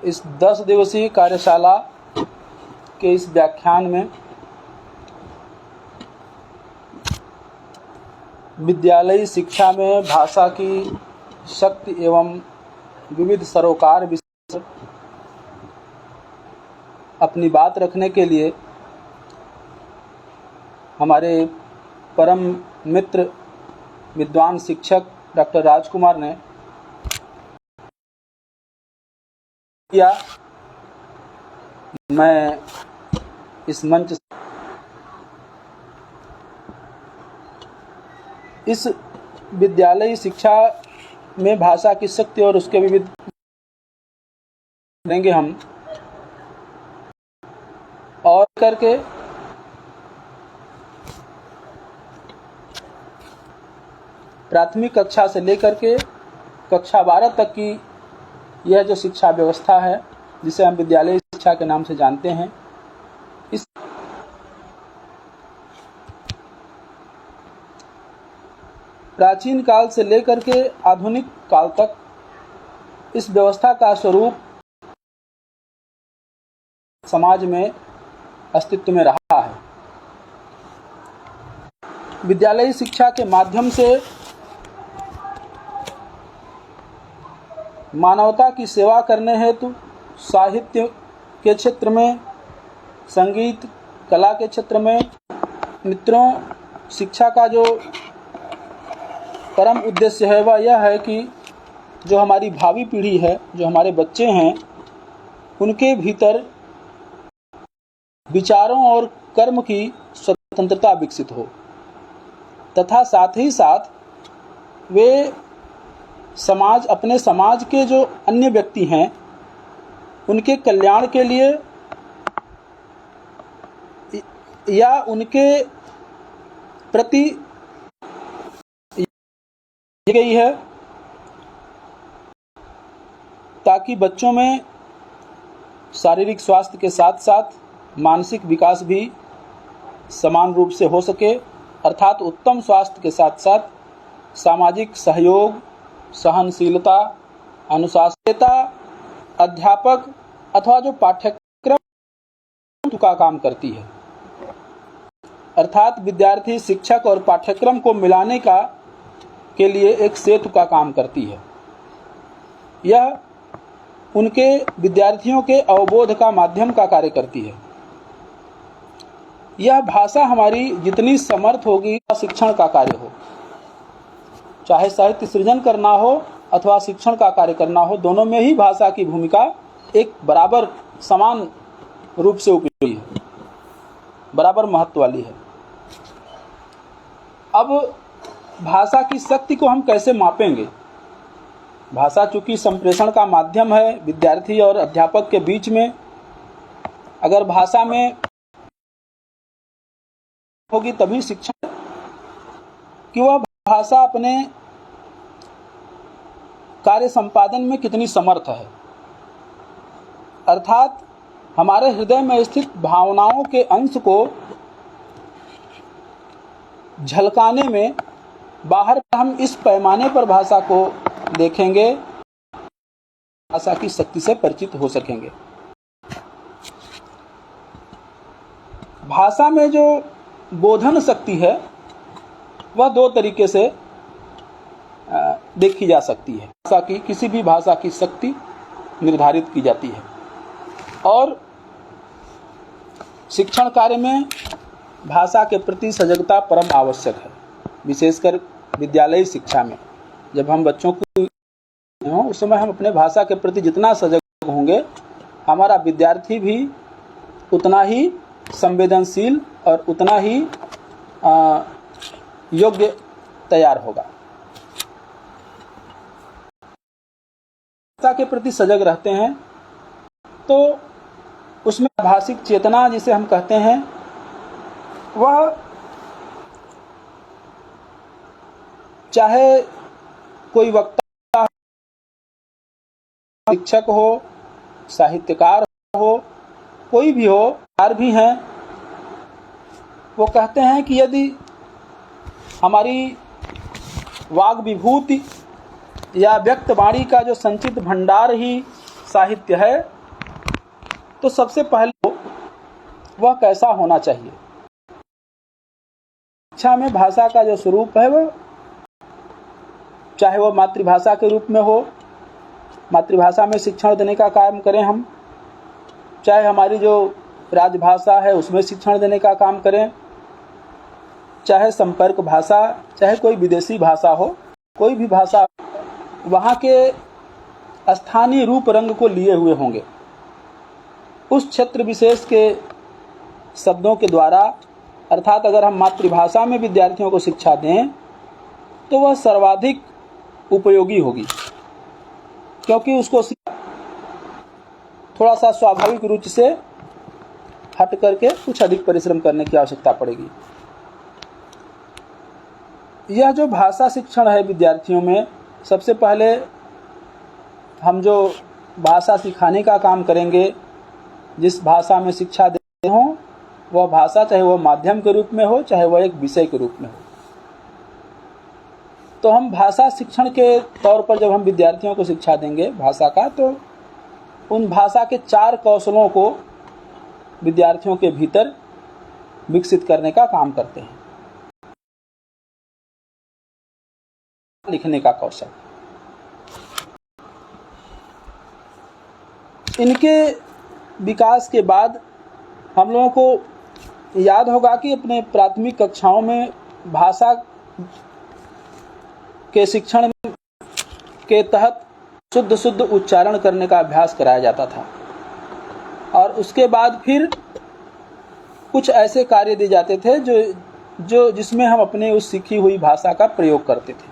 इस 10 दिवसीय कार्यशाला के इस व्याख्यान में विद्यालयी शिक्षा में भाषा की शक्ति एवं विविध सरोकार विषय अपनी बात रखने के लिए हमारे परम मित्र विद्वान शिक्षक डॉक्टर राजकुमार ने किया। मैं इस मंच इस विद्यालयी शिक्षा में भाषा की शक्ति और उसके विविध देंगे हम और करके प्राथमिक कक्षा से लेकर के कक्षा 12 तक की यह जो शिक्षा व्यवस्था है जिसे हम विद्यालयी शिक्षा के नाम से जानते हैं, इस प्राचीन काल से लेकर के आधुनिक काल तक इस व्यवस्था का स्वरूप समाज में अस्तित्व में रहा है। विद्यालयी शिक्षा के माध्यम से मानवता की सेवा करने हेतु साहित्य के क्षेत्र में, संगीत कला के क्षेत्र में मित्रों, शिक्षा का जो परम उद्देश्य है वह यह है कि जो हमारी भावी पीढ़ी है, जो हमारे बच्चे हैं, उनके भीतर विचारों और कर्म की स्वतंत्रता विकसित हो तथा साथ ही साथ वे अपने समाज के जो अन्य व्यक्ति हैं उनके कल्याण के लिए या उनके प्रति गई है ताकि बच्चों में शारीरिक स्वास्थ्य के साथ साथ मानसिक विकास भी समान रूप से हो सके, अर्थात उत्तम स्वास्थ्य के साथ साथ सामाजिक सहयोग, सहनशीलता, अनुशासनता, अध्यापक अथवा जो पाठ्यक्रम का काम करती है, अर्थात विद्यार्थी शिक्षक और पाठ्यक्रम को मिलाने के लिए एक सेतु का काम करती है। यह उनके विद्यार्थियों के अवबोध का माध्यम का कार्य करती है। यह भाषा हमारी जितनी समर्थ होगी शिक्षण का कार्य हो, चाहे साहित्य सृजन करना हो अथवा शिक्षण का कार्य करना हो, दोनों में ही भाषा की भूमिका एक बराबर समान रूप से उपयोगी है, बराबर महत्व वाली है। अब भाषा की शक्ति को हम कैसे मापेंगे? भाषा चूंकि संप्रेषण का माध्यम है विद्यार्थी और अध्यापक के बीच में, अगर भाषा में होगी तभी शिक्षण कि वह भाषा अपने कार्य संपादन में कितनी समर्थ है, अर्थात हमारे हृदय में स्थित भावनाओं के अंश को झलकाने में बाहर हम इस पैमाने पर भाषा को देखेंगे, भाषा की शक्ति से परिचित हो सकेंगे। भाषा में जो बोधन शक्ति है वह दो तरीके से देखी जा सकती है। भाषा की किसी भी भाषा की शक्ति निर्धारित की जाती है और शिक्षण कार्य में भाषा के प्रति सजगता परम आवश्यक है। विशेषकर विद्यालयी शिक्षा में जब हम बच्चों को उस समय हम अपने भाषा के प्रति जितना सजग होंगे, हमारा विद्यार्थी भी उतना ही संवेदनशील और उतना ही योग्य तैयार होगा। भाषा के प्रति सजग रहते हैं तो उसमें भाषिक चेतना जिसे हम कहते हैं वह चाहे कोई वक्ता, शिक्षक हो, साहित्यकार हो, कोई भी हो, भी हैं, वो कहते हैं कि यदि हमारी वाग विभूति या व्यक्त वाणी का जो संचित भंडार ही साहित्य है तो सबसे पहले वह कैसा होना चाहिए। शिक्षा में भाषा का जो स्वरूप है वो चाहे वह मातृभाषा के रूप में हो, मातृभाषा में शिक्षण देने का काम करें हम, चाहे हमारी जो राजभाषा है उसमें शिक्षण देने का काम करें, चाहे संपर्क भाषा, चाहे कोई विदेशी भाषा हो, कोई भी भाषा वहाँ के स्थानीय रूप रंग को लिए हुए होंगे। उस क्षेत्र विशेष के शब्दों के द्वारा, अर्थात अगर हम मातृभाषा में विद्यार्थियों को शिक्षा दें तो वह सर्वाधिक उपयोगी होगी, क्योंकि उसको थोड़ा सा स्वाभाविक रुचि से हट करके कुछ अधिक परिश्रम करने की आवश्यकता पड़ेगी। यह जो भाषा शिक्षण है विद्यार्थियों में, सबसे पहले हम जो भाषा सिखाने का काम करेंगे, जिस भाषा में शिक्षा देते हों वह भाषा चाहे वह माध्यम के रूप में हो, चाहे वह एक विषय के रूप में हो, तो हम भाषा शिक्षण के तौर पर जब हम विद्यार्थियों को शिक्षा देंगे भाषा का, तो उन भाषा के 4 कौशलों को विद्यार्थियों के भीतर विकसित करने का काम करते हैं। लिखने का कौशल, इनके विकास के बाद हम लोगों को याद होगा कि अपने प्राथमिक कक्षाओं में भाषा के शिक्षण के तहत शुद्ध उच्चारण करने का अभ्यास कराया जाता था, और उसके बाद फिर कुछ ऐसे कार्य दिए जाते थे जो जिसमें हम अपने उस सीखी हुई भाषा का प्रयोग करते थे।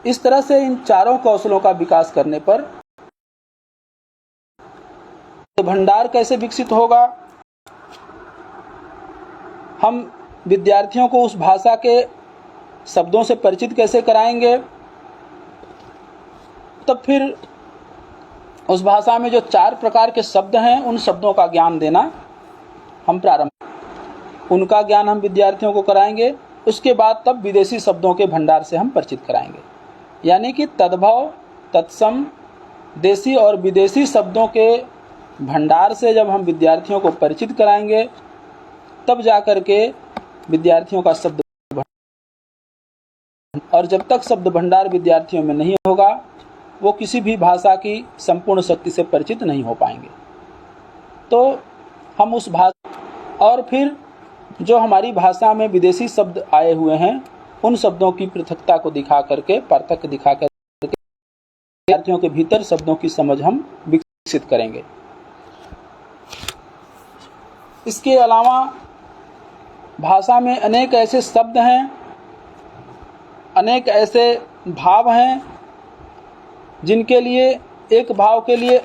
इस तरह से इन 4 कौशलों का विकास करने पर भंडार कैसे विकसित होगा, हम विद्यार्थियों को उस भाषा के शब्दों से परिचित कैसे कराएंगे, तब फिर उस भाषा में जो 4 प्रकार के शब्द हैं उन शब्दों का ज्ञान देना हम उनका ज्ञान हम विद्यार्थियों को कराएंगे। उसके बाद तब विदेशी शब्दों के भंडार से हम परिचित कराएंगे, यानी कि तद्भव, तत्सम, देशी और विदेशी शब्दों के भंडार से जब हम विद्यार्थियों को परिचित कराएंगे तब जाकर के विद्यार्थियों का शब्द, और जब तक शब्द भंडार विद्यार्थियों में नहीं होगा वो किसी भी भाषा की संपूर्ण शक्ति से परिचित नहीं हो पाएंगे। तो हम उस भाषा, और फिर जो हमारी भाषा में विदेशी शब्द आए हुए हैं उन शब्दों की पृथकता को दिखा करके, पार्थक्य दिखा करके विद्यार्थियों के भीतर शब्दों की समझ हम विकसित करेंगे। इसके अलावा भाषा में अनेक ऐसे शब्द हैं, अनेक ऐसे भाव हैं जिनके लिए, एक भाव के लिए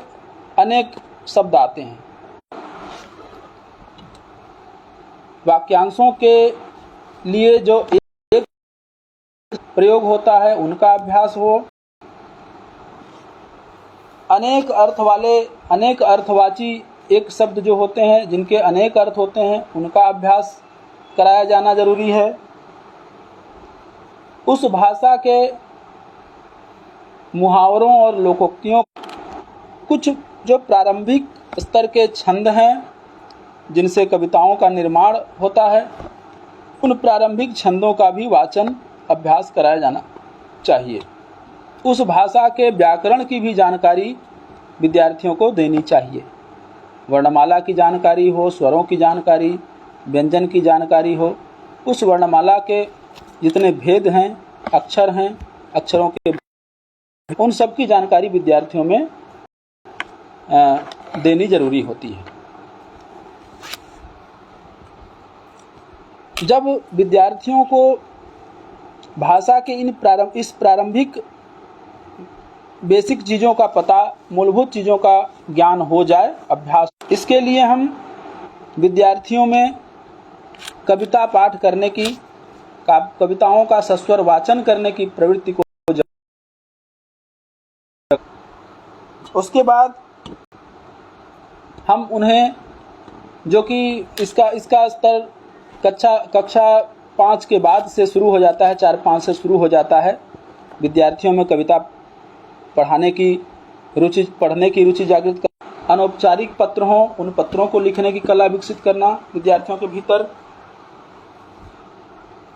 अनेक शब्द आते हैं। वाक्यांशों के लिए जो एक प्रयोग होता है उनका अभ्यास हो, अनेक अर्थवाची एक शब्द जो होते हैं जिनके अनेक अर्थ होते हैं उनका अभ्यास कराया जाना जरूरी है। उस भाषा के मुहावरों और लोकोक्तियों, कुछ जो प्रारंभिक स्तर के छंद हैं जिनसे कविताओं का निर्माण होता है, उन प्रारंभिक छंदों का भी वाचन अभ्यास कराया जाना चाहिए। उस भाषा के व्याकरण की भी जानकारी विद्यार्थियों को देनी चाहिए। वर्णमाला की जानकारी हो, स्वरों की जानकारी, व्यंजन की जानकारी हो, उस वर्णमाला के जितने भेद हैं, अक्षर हैं, अक्षरों के, उन सब की जानकारी विद्यार्थियों में देनी जरूरी होती है। जब विद्यार्थियों को भाषा के इस प्रारंभिक बेसिक चीज़ों का पता, मूलभूत चीज़ों का ज्ञान हो जाए, अभ्यास, इसके लिए हम विद्यार्थियों में कविता पाठ करने की, कविताओं का सस्वर वाचन करने की प्रवृत्ति को, उसके बाद हम उन्हें, जो कि इसका स्तर कक्षा 5 के बाद से शुरू हो जाता है, 4-5 से शुरू हो जाता है, विद्यार्थियों में कविता पढ़ाने की रुचि, पढ़ने की रुचि जागृत करना। अनौपचारिक पत्र हों, उन पत्रों को लिखने की कला विकसित करना विद्यार्थियों के भीतर।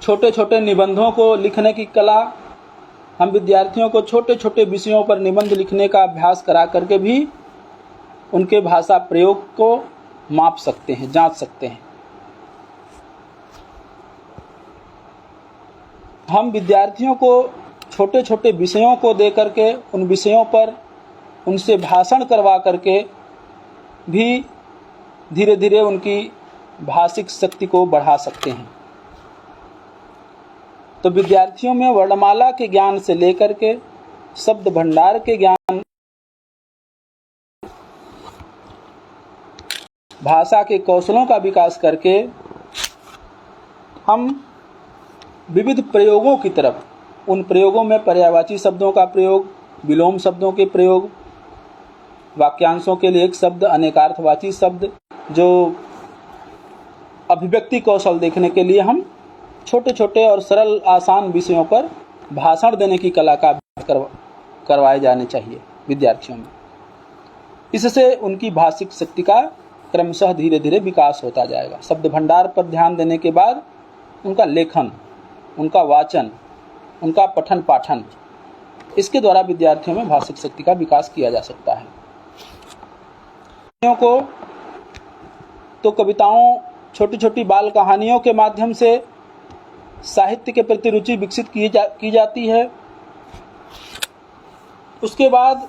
छोटे छोटे निबंधों को लिखने की कला, हम विद्यार्थियों को छोटे छोटे विषयों पर निबंध लिखने का अभ्यास करा करके भी उनके भाषा प्रयोग को माप सकते हैं, जांच सकते हैं। हम विद्यार्थियों को छोटे छोटे विषयों को दे करके उन विषयों पर उनसे भाषण करवा करके भी धीरे धीरे उनकी भाषिक शक्ति को बढ़ा सकते हैं। तो विद्यार्थियों में वर्णमाला के ज्ञान से लेकर के शब्द भंडार के ज्ञान, भाषा के कौशलों का विकास करके हम विविध प्रयोगों की तरफ, उन प्रयोगों में पर्यायवाची शब्दों का प्रयोग, विलोम शब्दों के प्रयोग, वाक्यांशों के लिए एक शब्द, अनेकार्थवाची शब्द, जो अभिव्यक्ति कौशल देखने के लिए हम छोटे छोटे और सरल आसान विषयों पर भाषण देने की कला का अभ्यास करवाए जाने चाहिए विद्यार्थियों में। इससे उनकी भाषिक शक्ति का क्रमशः धीरे धीरे विकास होता जाएगा। शब्द भंडार पर ध्यान देने के बाद उनका लेखन, उनका वाचन, उनका पठन पाठन, इसके द्वारा विद्यार्थियों में भाषिक शक्ति का विकास किया जा सकता है। को तो कविताओं, छोटी छोटी बाल कहानियों के माध्यम से साहित्य के प्रति रुचि विकसित की जाती है। उसके बाद